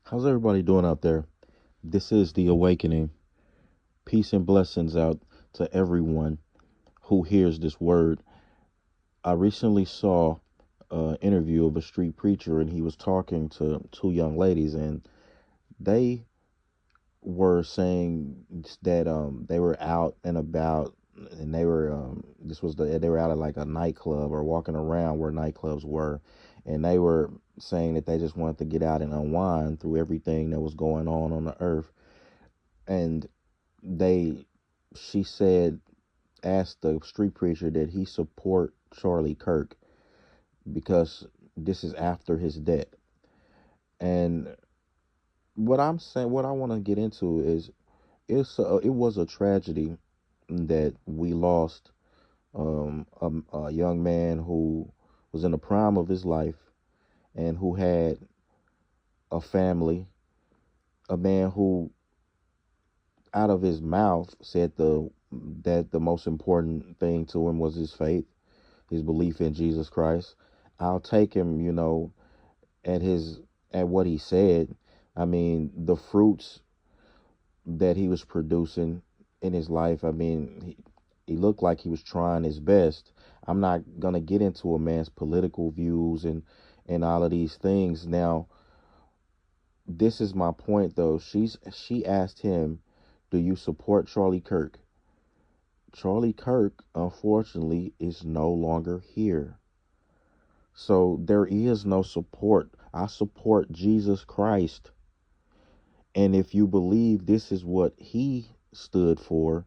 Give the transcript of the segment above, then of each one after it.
How's everybody doing out there? This is The Awakening. Peace and blessings out to everyone who hears this word. I recently saw an interview of a street preacher, and he was talking to two young ladies, and they were saying that they were out and about, and they were they were out at like a nightclub or walking around where nightclubs were, and they were saying that they just wanted to get out and unwind through everything that was going on the earth. And they she said asked the street preacher did he support Charlie Kirk because this is after his death. And what I want to get into is it was a tragedy that we lost a young man who was in the prime of his life and who had a family, a man who out of his mouth said the most important thing to him was his faith, his belief in Jesus Christ. I'll take him, at his at what he said. I mean, the fruits that he was producing in his life. I mean, he looked like he was trying his best. I'm not gonna get into a man's political views and all of these things. Now, this is my point though. She asked him, "Do you support Charlie Kirk?" Charlie Kirk, unfortunately, is no longer here. So there is no support. I support Jesus Christ. And if you believe this is what he stood for,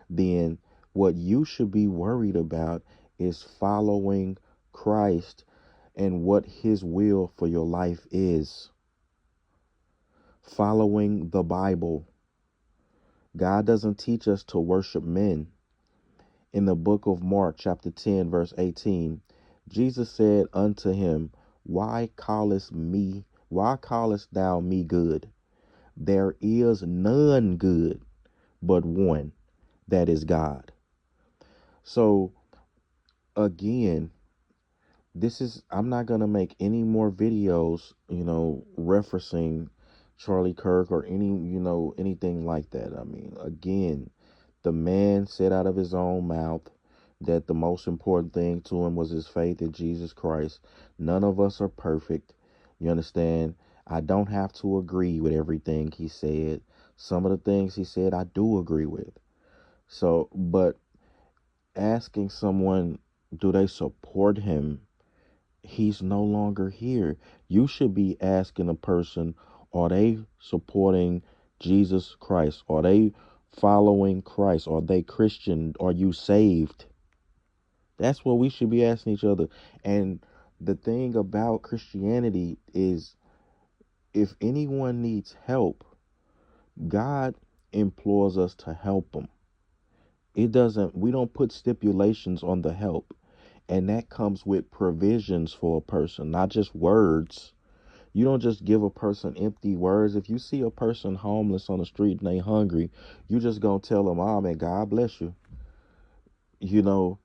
then what you should be worried about is following Christ and what his will for your life is. Following the Bible. God doesn't teach us to worship men. In the book of Mark, chapter 10, verse 18, Jesus said unto him, why callest thou me good? There is none good but one, that is God. So again, I'm not gonna make any more videos, referencing Charlie Kirk or anything like that. I mean, again, the man said out of his own mouth that the most important thing to him was his faith in Jesus Christ. None of us are perfect. You understand? I don't have to agree with everything he said. Some of the things he said I do agree with. So, but asking someone, do they support him? He's no longer here. You should be asking a person, are they supporting Jesus Christ? Are they following Christ? Are they Christian? Are you saved? That's what we should be asking each other. And the thing about Christianity is if anyone needs help, God implores us to help them. We don't put stipulations on the help. And that comes with provisions for a person, not just words. You don't just give a person empty words. If you see a person homeless on the street and they hungry, you just gonna tell them, "Oh man, God bless you." You know,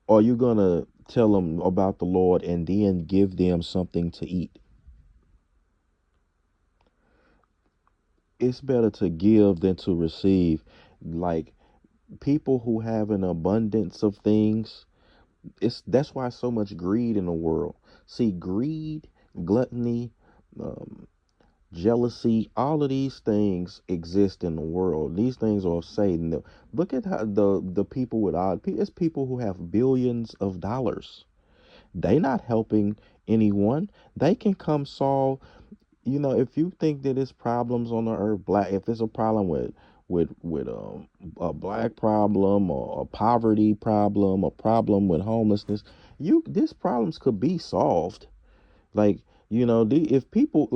or you gonna tell them about the Lord and then give them something to eat. It's better to give than to receive. Like people who have an abundance of things, that's why so much greed in the world. See, greed, gluttony, um, jealousy, all of these things exist in the world. These things are of Satan. Look at how the people with it's people who have billions of dollars. They not helping anyone. They can come solve. If you think that it's problems on the earth, if it's a problem with a black problem or a poverty problem, a problem with homelessness, these problems could be solved. Like, if people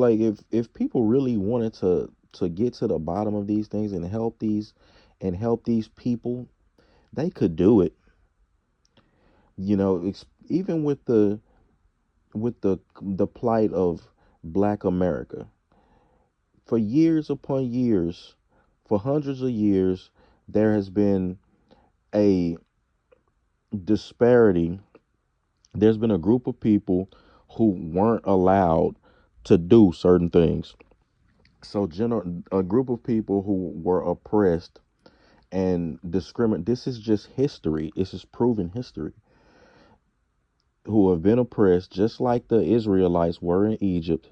if people really wanted to get to the bottom of these things and help these people, they could do it. Even with the plight of black America. For years upon years, for hundreds of years, there has been a disparity. There's been a group of people who weren't allowed to do certain things. So a group of people who were oppressed and discriminate. This is just history. This is proven history. Who have been oppressed, just like the Israelites were in Egypt.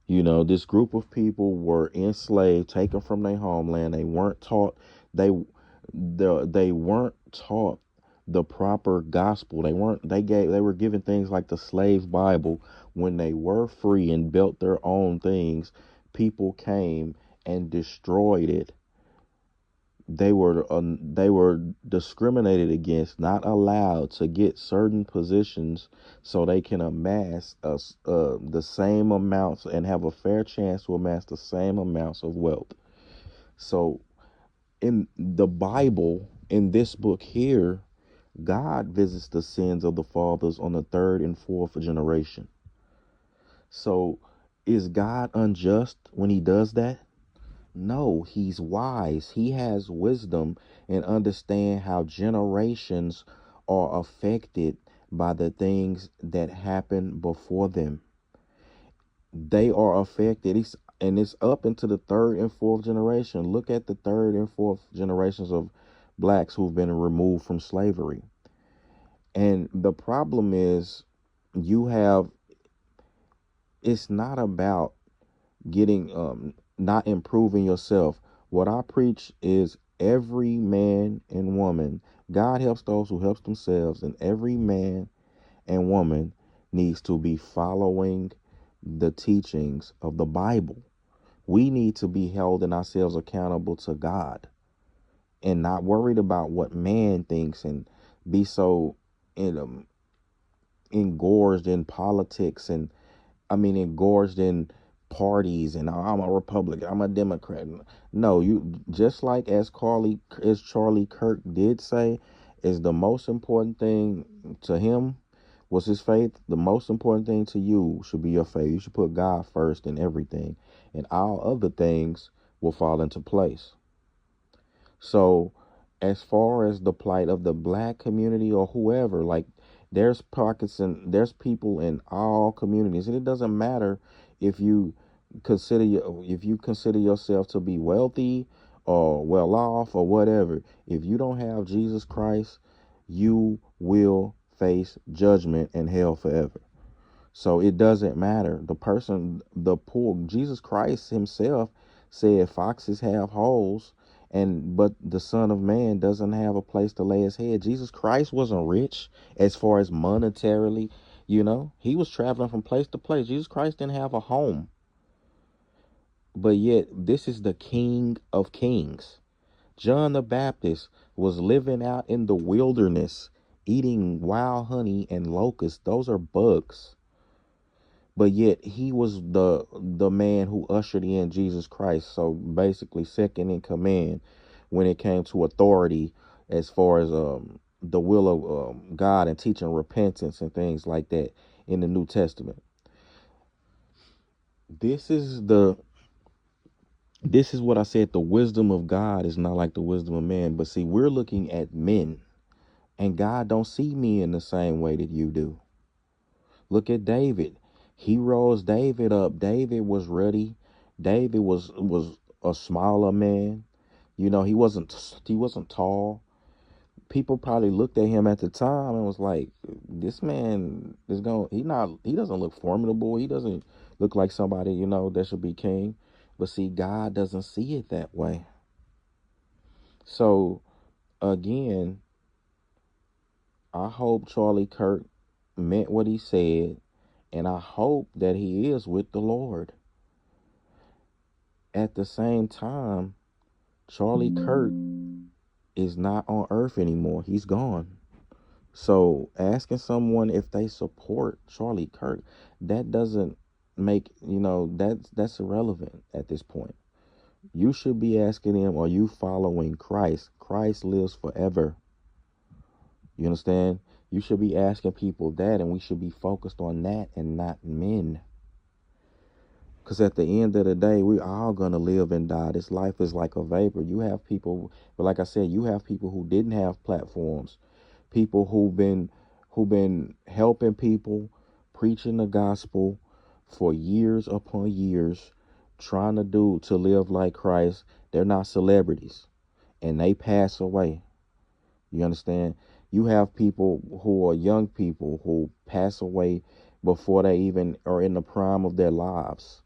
This group of people were enslaved, taken from their homeland. They weren't taught. They weren't taught the proper gospel. They weren't. They were given things like the slave Bible. When they were free and built their own things, people came and destroyed it. They were discriminated against, not allowed to get certain positions, so they can amass the same amounts and have a fair chance to amass the same amounts of wealth. So in the Bible, in this book here, God visits the sins of the fathers on the third and fourth generation. So is God unjust when he does that? No, he's wise. He has wisdom and understand how generations are affected by the things that happen before them. They are affected. And it's up into the third and fourth generation. Look at the third and fourth generations of blacks who've been removed from slavery. And the problem is, you have, it's not about getting not improving yourself. What I preach is every man and woman, God helps those who helps themselves, and every man and woman needs to be following the teachings of the Bible. We need to be holding ourselves accountable to God and not worried about what man thinks and be so in, engorged in politics, and engorged in parties, and I'm a Republican, I'm a Democrat. No, you just like as Charlie Kirk did say, is the most important thing to him was his faith. The most important thing to you should be your faith. You should put God first in everything, and all other things will fall into place. So, as far as the plight of the black community or whoever, like, there's pockets and there's people in all communities, and it doesn't matter if you consider yourself to be wealthy or well off or whatever. If you don't have Jesus Christ, you will face judgment and hell forever. So it doesn't matter. The poor, Jesus Christ himself said foxes have holes, but the Son of Man doesn't have a place to lay his head. Jesus Christ wasn't rich as far as monetarily, he was traveling from place to place. Jesus Christ didn't have a home. But yet, this is the King of Kings. John the Baptist was living out in the wilderness, eating wild honey and locusts. Those are bugs. But yet he was the man who ushered in Jesus Christ. So basically second in command when it came to authority, as far as the will of God, and teaching repentance and things like that in the New Testament. This is the this is what I said. The wisdom of God is not like the wisdom of man. But see, we're looking at men, and God don't see me in the same way that you do. Look at David. He rose David up. David was ready. David was a smaller man. He wasn't tall. People probably looked at him at the time and was like, this man is going he doesn't look formidable. He doesn't look like somebody, that should be king. But see, God doesn't see it that way. So again, I hope Charlie Kirk meant what he said, and I hope that he is with the Lord. At the same time, Charlie Kirk is not on earth anymore. He's gone. So asking someone if they support Charlie Kirk, that doesn't make, that's irrelevant at this point. You should be asking them, are you following Christ? Christ lives forever. You understand? You should be asking people that, and we should be focused on that and not men. Because at the end of the day, we all going to live and die. This life is like a vapor. You have people, but like I said, you have people who didn't have platforms, people who've been helping people, preaching the gospel for years upon years, trying to live like Christ. They're not celebrities, and they pass away. You understand? You have people who are young people who pass away before they even are in the prime of their lives.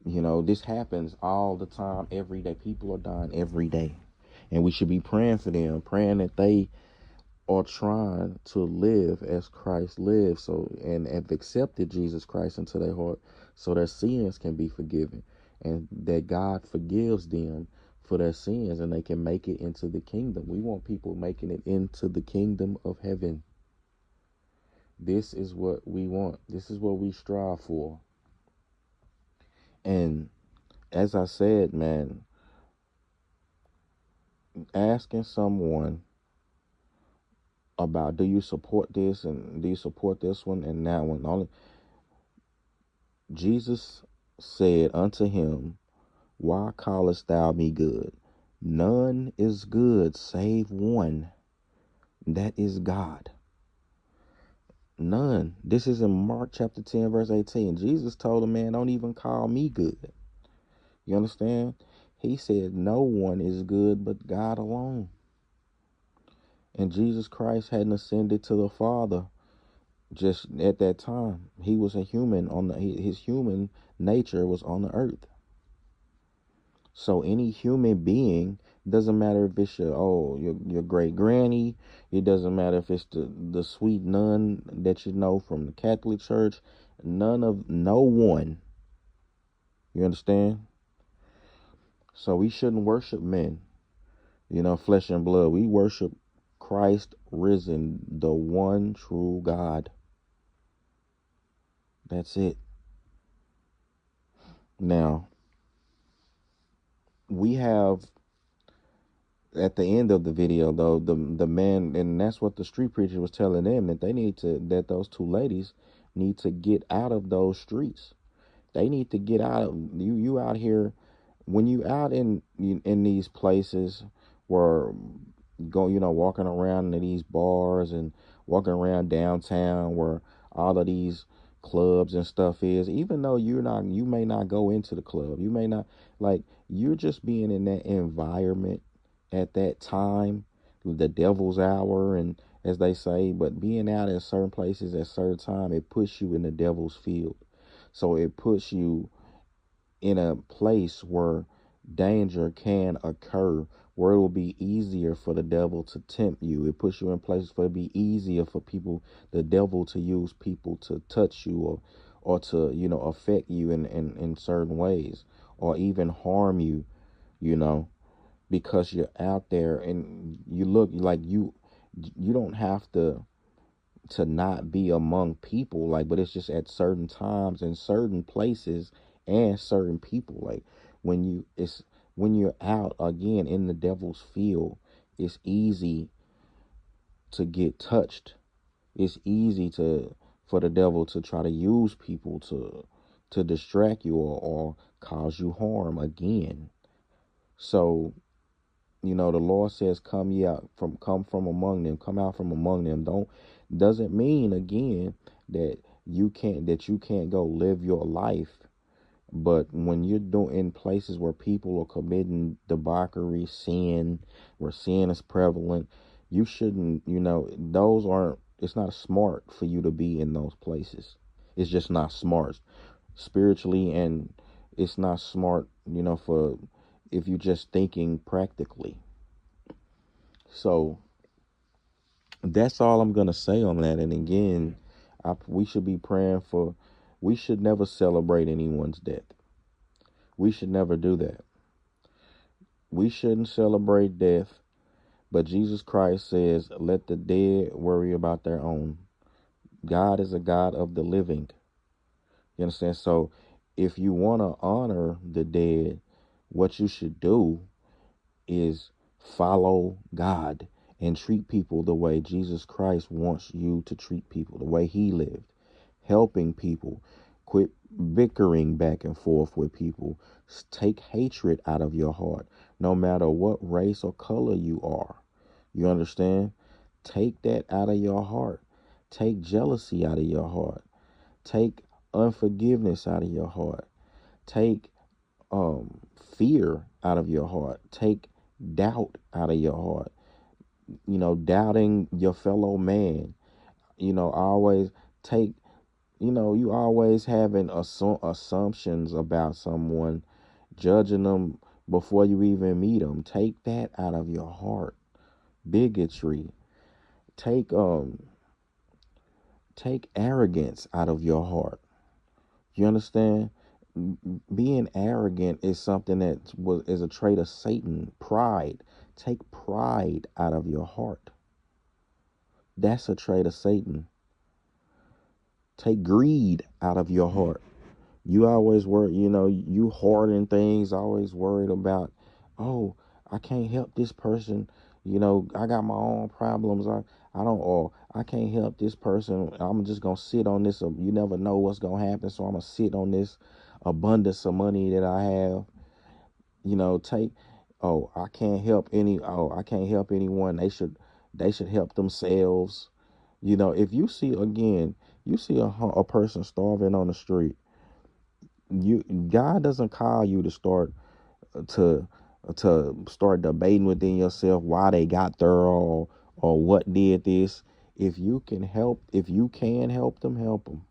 This happens all the time, every day. People are dying every day. And we should be praying for them, praying that they are trying to live as Christ lived, and have accepted Jesus Christ into their heart so their sins can be forgiven, and that God forgives them for their sins and they can make it into the kingdom. We want people making it into the kingdom of heaven. This is what we want. This is what we strive for. And as I said, man, asking someone about, do you support this and do you support this one and that one? Only Jesus said unto him, why callest thou me good? None is good save one, that is God. None. This is in Mark chapter 10, verse 18. Jesus told the man, don't even call me good. You understand? He said, no one is good but God alone. And Jesus Christ hadn't ascended to the Father just at that time. He was a human his human nature was on the earth. So any human being, doesn't matter if it's your great granny, it doesn't matter if it's the sweet nun that you know from the Catholic Church, no one. You understand? So we shouldn't worship men, flesh and blood. We worship Christ risen, the one true God. That's it. Now, we have at the end of the video though, the man, and that's what the street preacher was telling them, that those two ladies need to get out of those streets. They need to get out of you out here. When you out in these places where walking around in these bars and walking around downtown where all of these clubs and stuff is, even though you may not go into the club, you may not, like, you're just being in that environment at that time, the devil's hour, and as they say, but being out at certain places at certain time, it puts you in the devil's field. So it puts you in a place where danger can occur, where it will be easier for the devil to tempt you. It puts you in places where it be easier for the devil to use people to touch you or to, affect you in certain ways, or even harm you, because you're out there and you look like you don't have to not be among people, like, but it's just at certain times and certain places and certain people, like when you're out again in the devil's field, it's easy to get touched. It's easy for the devil to try to use people to distract you or cause you harm again. So the Lord says, come from among them, come out from among them. Doesn't mean again that you can't go live your life. But when you're in places where people are committing debauchery, sin, where sin is prevalent, you shouldn't, it's not smart for you to be in those places. It's just not smart spiritually, and it's not smart, for if you're just thinking practically. So that's all I'm going to say on that. And again, we should be praying we should never celebrate anyone's death. We should never do that. We shouldn't celebrate death, but Jesus Christ says, let the dead worry about their own. God is a God of the living. You understand? So if you want to honor the dead, what you should do is follow God and treat people the way Jesus Christ wants you to treat people, the way he lived, helping people. Quit bickering back and forth with people. Take hatred out of your heart, no matter what race or color you are. You understand? Take that out of your heart. Take jealousy out of your heart. Take unforgiveness out of your heart. Take fear out of your heart. Take doubt out of your heart. Doubting your fellow man. Always take, you always having assumptions about someone, judging them before you even meet them. Take that out of your heart. Bigotry. Take take arrogance out of your heart. You understand? Being arrogant is something is a trait of Satan. Pride. Take pride out of your heart. That's a trait of Satan. Take greed out of your heart. You always worry, you hoarding things, always worried about, oh, I can't help this person. I got my own problems. I don't, or I can't help this person. I'm just going to sit on this. You never know what's going to happen. So I'm going to sit on this abundance of money that I have. Take, I can't help anyone. They should help themselves. If you see, again, you see a person starving on the street, God doesn't call you to to start debating within yourself why they got there, or what did this. If you can help them,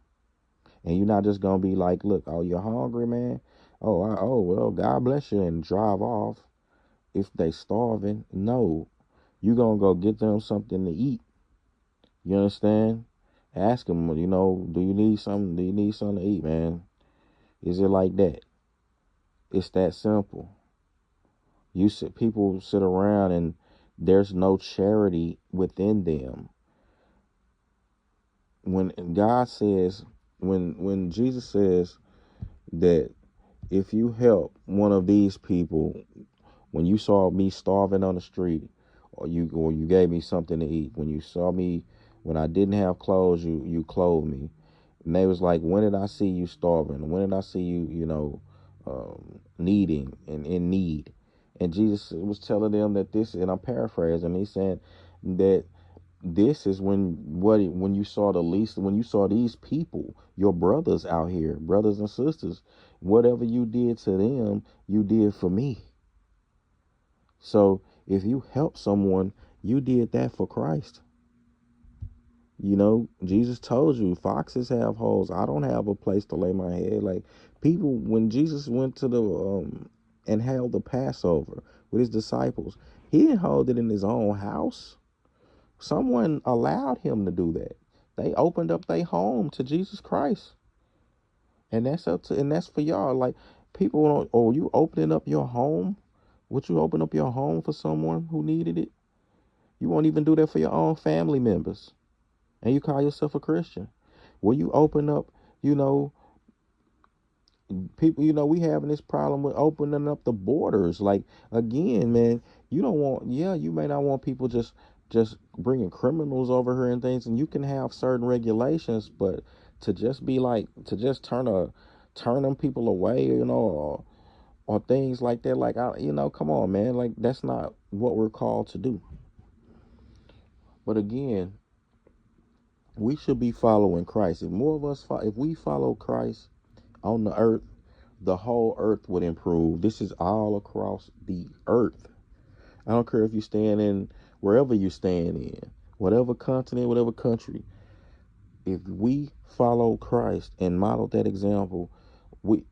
and you're not just gonna be like, look, oh, you're hungry, man. Oh, well, God bless you, and drive off. If they starving, no, you gonna go get them something to eat. You understand? Ask them, do you need something? Do you need something to eat, man? Is it like that? It's that simple. People sit around and there's no charity within them. When God says, when Jesus says that if you help one of these people, when you saw me starving on the street, or you gave me something to eat, when you saw me when I didn't have clothes, you clothed me. And they was like, when did I see you starving? When did I see you, needing and in need? And Jesus was telling them that this, and I'm paraphrasing, he said that this is when you saw when you saw these people, your brothers out here, brothers and sisters, whatever you did to them, you did for me. So if you help someone, you did that for Christ. Jesus told you, foxes have holes. I don't have a place to lay my head. Like, people, when Jesus went to and held the Passover with his disciples, he didn't hold it in his own house. Someone allowed him to do that. They opened up their home to Jesus Christ. And that's for y'all. Like, people don't, oh, you opening up your home? Would you open up your home for someone who needed it? You won't even do that for your own family members. And you call yourself a Christian. Will you open up, people, we having this problem with opening up the borders. Like, again, man, you may not want people just bringing criminals over here and things, and you can have certain regulations, but to just be like, to just turn them people away, or things like that, like, come on, man, like, that's not what we're called to do. But again, we should be following Christ. If more of us, if we follow Christ on the earth, the whole earth would improve. This is all across the earth. I don't care if you stand in wherever you stand in, whatever continent, whatever country. If we follow Christ and model that example, we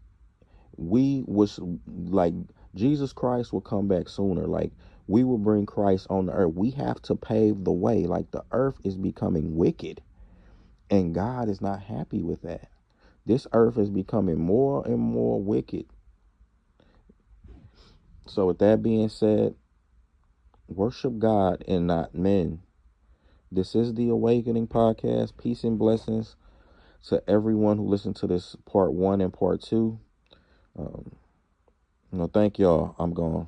was like, Jesus Christ will come back sooner. Like, we will bring Christ on the earth. We have to pave the way. Like, the earth is becoming wicked, and God is not happy with that. This earth is becoming more and more wicked. So with that being said, worship God and not men. This is the Awakening Podcast. Peace and blessings to everyone who listened to this part 1 and part 2. Thank y'all. I'm gone.